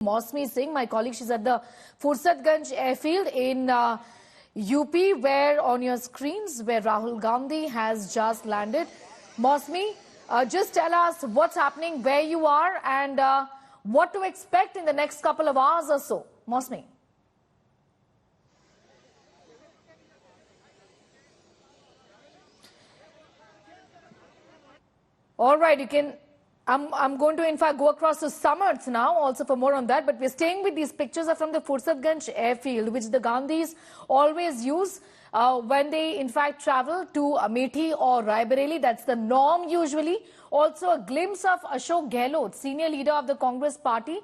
Mosmi Singh, my colleague, she's at the Fursatganj airfield in UP, where on your screens, where Rahul Gandhi has just landed. Mosmi, just tell us what's happening, where you are, and what to expect in the next couple of hours or so. Mosmi. All right, you can. I'm going to, in fact, go across to Samarth now, also for more on that. But we're staying with these pictures are from the Fursatganj airfield, which the Gandhis always use when they, in fact, travel to Amethi or Raebareli. That's the norm usually. Also, a glimpse of Ashok Gehlot, senior leader of the Congress party,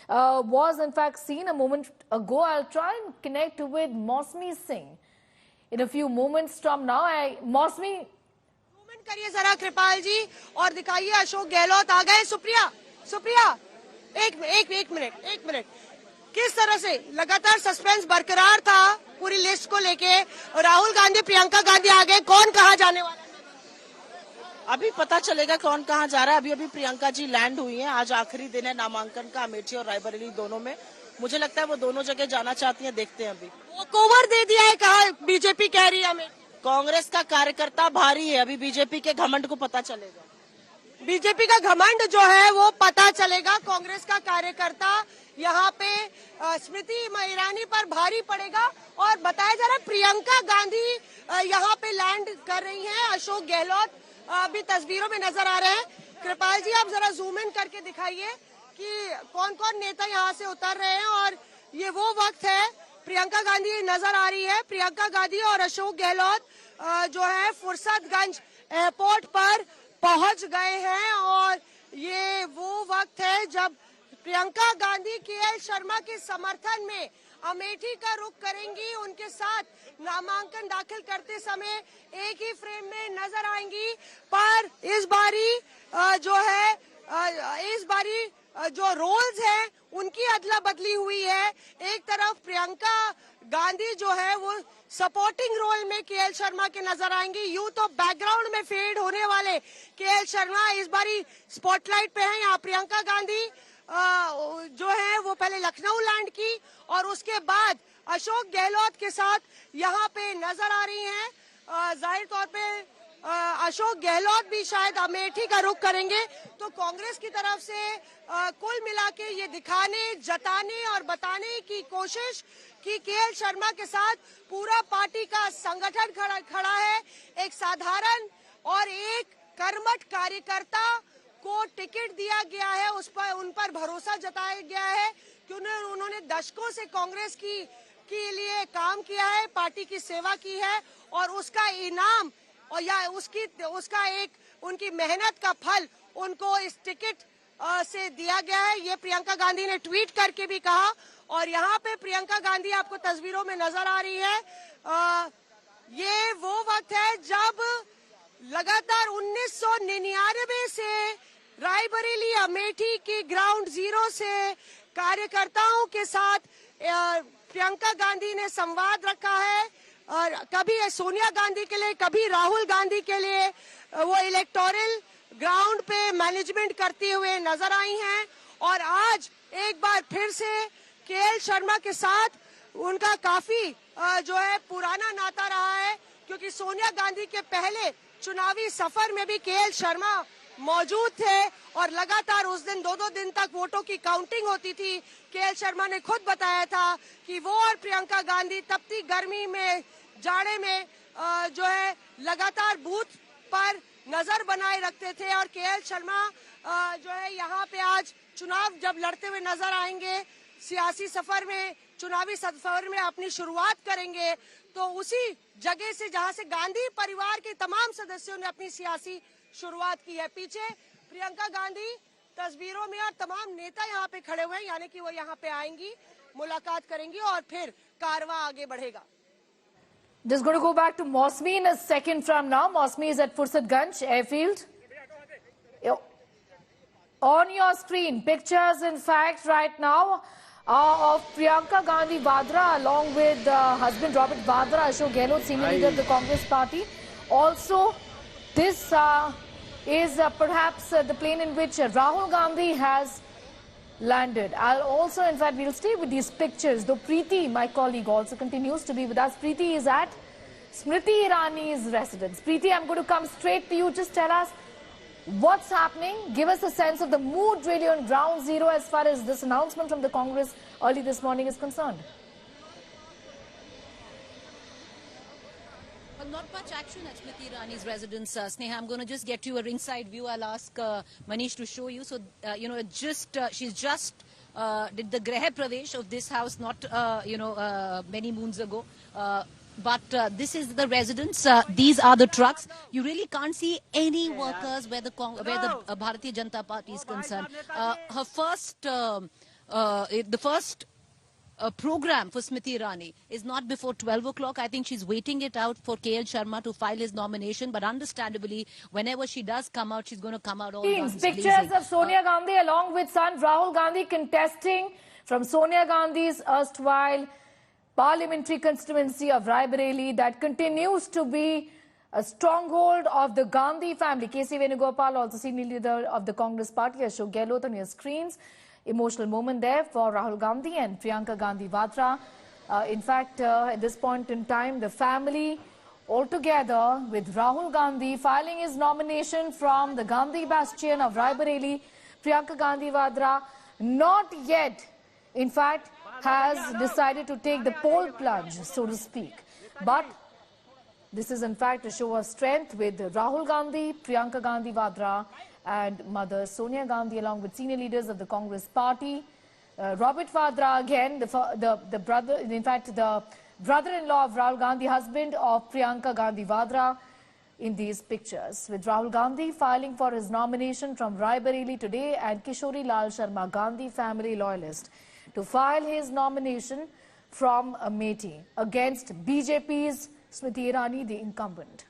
was, in fact, seen a moment ago. I'll try and connect with Mosmi Singh in a few moments from now. Mosmi, करिए जरा कृपाल जी और दिखाइए अशोक गहलोत आ गए। सुप्रिया एक minute किस तरह से लगातार सस्पेंस बरकरार था पूरी लिस्ट को लेके। राहुल गांधी प्रियंका गांधी आ गए, कौन कहां जाने वाला है अभी पता चलेगा कौन कहां जा रहा है। अभी प्रियंका जी लैंड हुई हैं। आज आखिरी दिन है नामांकन का अमेठी और रायबरेली दोनों में। मुझे लगता है वो दोनों जगह जाना चाहती हैं, देखते हैं। अभी वो कवर दे दिया है, कहा बीजेपी कह रही है हमें। कांग्रेस का कार्यकर्ता भारी है, अभी बीजेपी के घमंड को पता चलेगा। बीजेपी का घमंड जो है वो पता चलेगा। कांग्रेस का कार्यकर्ता यहाँ पे स्मृति ईरानी पर भारी पड़ेगा। और बताया जा रहा है प्रियंका गांधी यहाँ पे लैंड कर रही हैं। अशोक गहलोत अभी तस्वीरों में नजर आ रहे हैं। कृपाल जी, आप जरा जूम इन करके दिखाइए कि कौन कौन नेता यहाँ से उतर रहे हैं। और ये वो वक्त है, प्रियंका गांधी नजर आ रही है। प्रियंका गांधी और अशोक गहलोत जो है फुर्सतगंज एयरपोर्ट पर पहुंच गए हैं। और ये वो वक्त है जब प्रियंका गांधी केएल शर्मा के समर्थन में अमेठी का रुख करेंगी। उनके साथ नामांकन दाखिल करते समय एक ही फ्रेम में नजर आएंगी। पर इस बारी जो रोल्स हैं उनकी अदला बदली हुई है। एक तरफ प्रियंका गांधी जो है वो सपोर्टिंग रोल में केएल शर्मा के नजर आएंगी। यूं तो बैकग्राउंड में फेड होने वाले केएल शर्मा इस बारी स्पॉटलाइट पे हैं। यहाँ प्रियंका गांधी जो है वो पहले लखनऊ लैंड की और उसके बाद अशोक गहलोत के साथ यहाँ पे नजर आ रही हैं। जाहिर तौर पे अशोक गहलोत भी शायद अमेठी का रुख करेंगे। तो कांग्रेस की तरफ से कुल मिला के ये दिखाने, जताने और बताने की कोशिश कि केएल शर्मा के साथ पूरा पार्टी का संगठन खड़ा है। एक साधारण और एक कर्मठ कार्यकर्ता को टिकट दिया गया है, उन पर भरोसा जताया गया है कि उन्होंने दशकों से कांग्रेस के लिए काम किया है, पार्टी की सेवा की है और उसका इनाम और या उसका एक उनकी मेहनत का फल उनको इस टिकट से दिया गया है। ये प्रियंका गांधी ने ट्वीट करके भी कहा। और यहाँ पे प्रियंका गांधी आपको तस्वीरों में नजर आ रही है। ये वो वक्त है जब लगातार 1999 से रायबरेली अमेठी की ग्राउंड जीरो से कार्यकर्ताओं के साथ प्रियंका गांधी ने संवाद रखा है। और कभी सोनिया गांधी के लिए, कभी राहुल गांधी के लिए वो इलेक्टोरल ग्राउंड पे मैनेजमेंट करते हुए नजर आई हैं। और आज एक बार फिर से केएल शर्मा के साथ उनका काफी जो है पुराना नाता रहा है, क्योंकि सोनिया गांधी के पहले चुनावी सफर में भी केएल शर्मा मौजूद थे और लगातार उस दिन 2-2 दिन तक वोटों की काउंटिंग होती थी। केएल शर्मा ने खुद बताया था कि वो और प्रियंका गांधी तपती गर्मी में, जाड़े में जो है लगातार बूथ पर नजर बनाए रखते थे। और केएल शर्मा जो है यहाँ पे आज चुनाव जब लड़ते हुए नजर आएंगे, सियासी सफर में, चुनावी सफर में अपनी शुरुआत करेंगे, तो उसी जगह से जहाँ से गांधी परिवार के तमाम सदस्यों ने अपनी सियासी शुरुआत की है। पीछे प्रियंका गांधी तस्वीरों में और तमाम नेता यहाँ पे खड़े हुए हैं, यानी कि वो यहाँ पे आएंगी, मुलाकात करेंगी और फिर कारवां आगे बढ़ेगा। Just going to go back to Mosmi in a second from now. Mosmi is at Fursatganj airfield. On your screen, pictures in fact right now of Priyanka Gandhi Vadra along with husband Robert Vadra, Ashok Gehlot, senior leader of the Congress party. Also, this is perhaps the plane in which Rahul Gandhi has landed. I'll also, in fact, we'll stay with these pictures, though Preeti, my colleague, also continues to be with us. Preeti is at Smriti Irani's residence. Preeti, I'm going to come straight to you. Just tell us what's happening. Give us a sense of the mood really on ground zero as far as this announcement from the Congress early this morning is concerned. Well, not much action at Smriti Irani's residence, Sneha. I'm going to just get you a ringside view. I'll ask Manish to show you. So, she's just did the Greh Pravesh of this house not, many moons ago. But this is the residence. These are the trucks. You really can't see any workers where the Bharatiya Janata Party is concerned. Her first, the first program for Smriti Irani is not before 12 o'clock. I think she's waiting it out for KL Sharma to file his nomination. But understandably, whenever she does come out, she's going to come out all guns blazing. Pictures of Sonia Gandhi along with son Rahul Gandhi contesting from Sonia Gandhi's erstwhile parliamentary constituency of Raebareli that continues to be a stronghold of the Gandhi family. K.C. Venugopal, also senior leader of the Congress party, Ashok Gehlot on your screens. Emotional moment there for Rahul Gandhi and Priyanka Gandhi Vadra. In fact, at this point in time, the family all together with Rahul Gandhi filing his nomination from the Gandhi bastion of Raebareli, Priyanka Gandhi Vadra, not yet, in fact, has decided to take the poll plunge, so to speak. But this is in fact a show of strength with Rahul Gandhi, Priyanka Gandhi Vadra and mother Sonia Gandhi along with senior leaders of the Congress party. Robert Vadra again, the brother, in fact the brother-in-law of Rahul Gandhi, husband of Priyanka Gandhi Vadra in these pictures. With Rahul Gandhi filing for his nomination from Raebareli today and Kishori Lal Sharma Gandhi family loyalist to file his nomination from Amethi against BJP's Smriti Irani, the incumbent.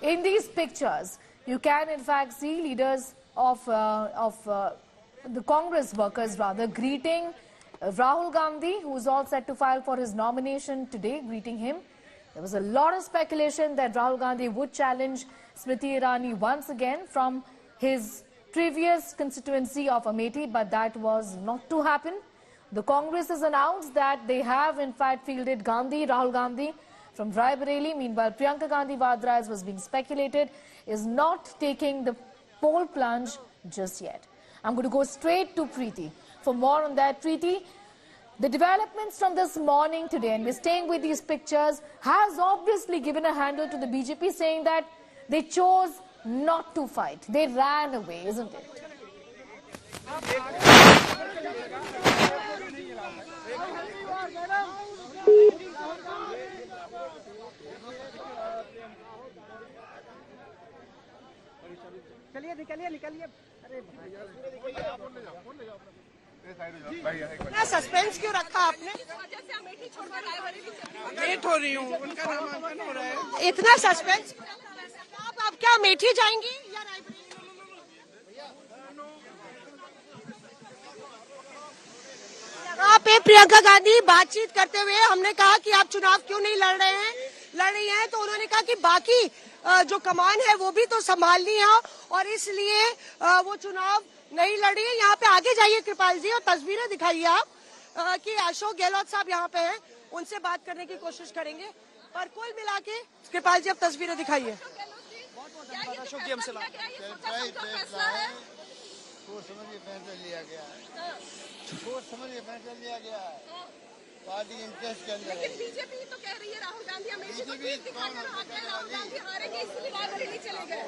In these pictures, you can in fact see leaders of the Congress workers greeting Rahul Gandhi, who is all set to file for his nomination today, greeting him. There was a lot of speculation that Rahul Gandhi would challenge Smriti Irani once again from his previous constituency of Amethi, but that was not to happen. The Congress has announced that they have in fact fielded Rahul Gandhi from Raebareli. Meanwhile, Priyanka Gandhi Vadra, as was being speculated, is not taking the poll plunge just yet. I'm going to go straight to Preeti for more on that. Preeti, the developments from this morning today, and we're staying with these pictures, has obviously given a handle to the BJP saying that they chose not to fight. They ran away, isn't it? Suspense क्यों रखा आपने? Late हो रही हूँ, उनका नामांकन हो रहा है। इतना सस्पेंस? आप क्या अमेठी जाएंगी या रायबरेली? यहाँ पे प्रियंका गांधी बातचीत करते हुए हमने कहा कि आप चुनाव क्यों नहीं लड़ रही हैं, तो उन्होंने कहा कि बाकी जो कमान है वो भी तो संभालनी है और इसलिए वो चुनाव नहीं लड़ी है। यहाँ पे आगे जाइए कृपाल जी और तस्वीरें दिखाइए आप कि अशोक गहलोत साहब यहाँ पे हैं, उनसे बात करने की कोशिश करेंगे। पर कुल मिला के कृपाल जी अब तस्वीरें दिखाइए। अशोक जी हमसे फैसला लिया गया है पार्टी इंटरेस्ट के अंदर। लेकिन बीजेपी तो कह रही है राहुल गांधी अमेठी को जीत दिखाकर राहुल गांधी हारेंगे इसलिए रायबरेली चले गए।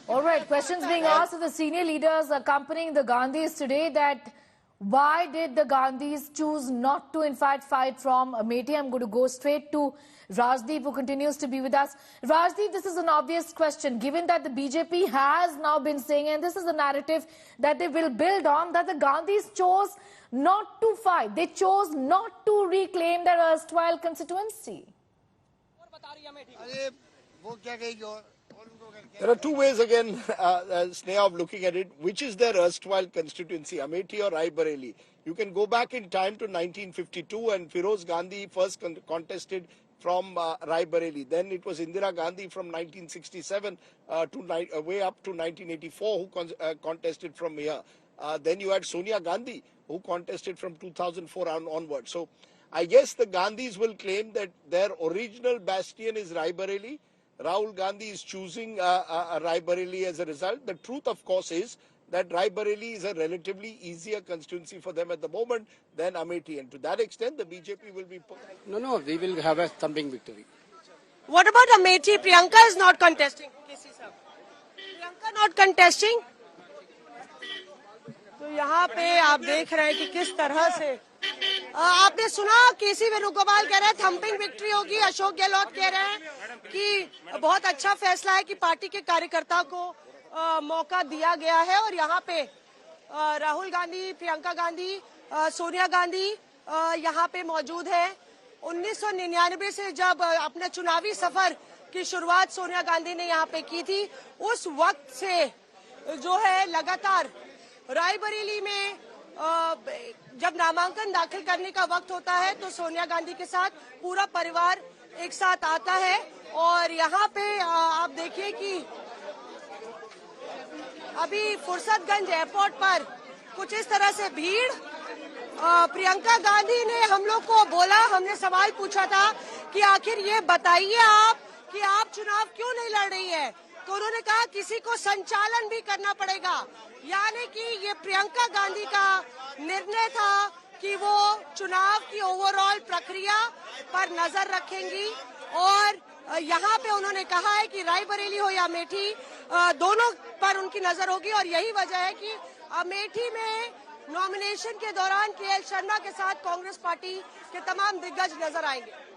All right, questions being asked of the senior leaders accompanying the Gandhis today that why did the Gandhis choose not to in fact fight from Amethi? I'm going to go straight to Rajdeep, who continues to be with us. Rajdeep, this is an obvious question, given that the BJP has now been saying, and this is a narrative that they will build on, that the Gandhis chose not to fight. They chose not to reclaim their erstwhile constituency. There are two ways again, Sneha, of looking at it. Which is their erstwhile constituency, Amethi or Raebareli? You can go back in time to 1952 and Firoz Gandhi first contested from Raebareli. Then it was Indira Gandhi from 1967 way up to 1984 who contested from here. Then you had Sonia Gandhi who contested from 2004 onward. So I guess the Gandhis will claim that their original bastion is Raebareli. Rahul Gandhi is choosing Raebareli as a result. The truth, of course, is that Raebareli is a relatively easier constituency for them at the moment than Amethi. And to that extent, the BJP will be... No, we will have a thumping victory. What about Amethi? Priyanka is not contesting. Priyanka not contesting. तो यहाँ पे आप देख रहे हैं कि किस तरह से आपने सुना केसी वेणुगोपाल कह रहे हैं थम्पिंग विक्ट्री होगी। अशोक गहलोत कह रहे हैं कि बहुत अच्छा फैसला है कि पार्टी के कार्यकर्ता को मौका दिया गया है। और यहाँ पे राहुल गांधी, प्रियंका गांधी, सोनिया गांधी यहाँ पे मौजूद है। 1999 से जब अपने चुनावी सफर की शुरुआत सोनिया गांधी ने यहाँ पे की थी, उस वक्त से जो है लगातार रायबरेली में जब नामांकन दाखिल करने का वक्त होता है तो सोनिया गांधी के साथ पूरा परिवार एक साथ आता है। और यहाँ पे आप देखिए कि अभी फुर्सतगंज एयरपोर्ट पर कुछ इस तरह से भीड़। प्रियंका गांधी ने हम लोग को बोला, हमने सवाल पूछा था कि आखिर ये बताइए आप कि आप चुनाव क्यों नहीं लड़ रही है, तो उन्होंने कहा किसी को संचालन भी करना पड़ेगा। यानी कि ये प्रियंका गांधी का निर्णय था कि वो चुनाव की ओवरऑल प्रक्रिया पर नजर रखेंगी। और यहाँ पे उन्होंने कहा है कि रायबरेली हो या अमेठी, दोनों पर उनकी नजर होगी। और यही वजह है कि अमेठी में नॉमिनेशन के दौरान केएल शर्मा के साथ कांग्रेस पार्टी के तमाम दिग्गज नजर आएंगे।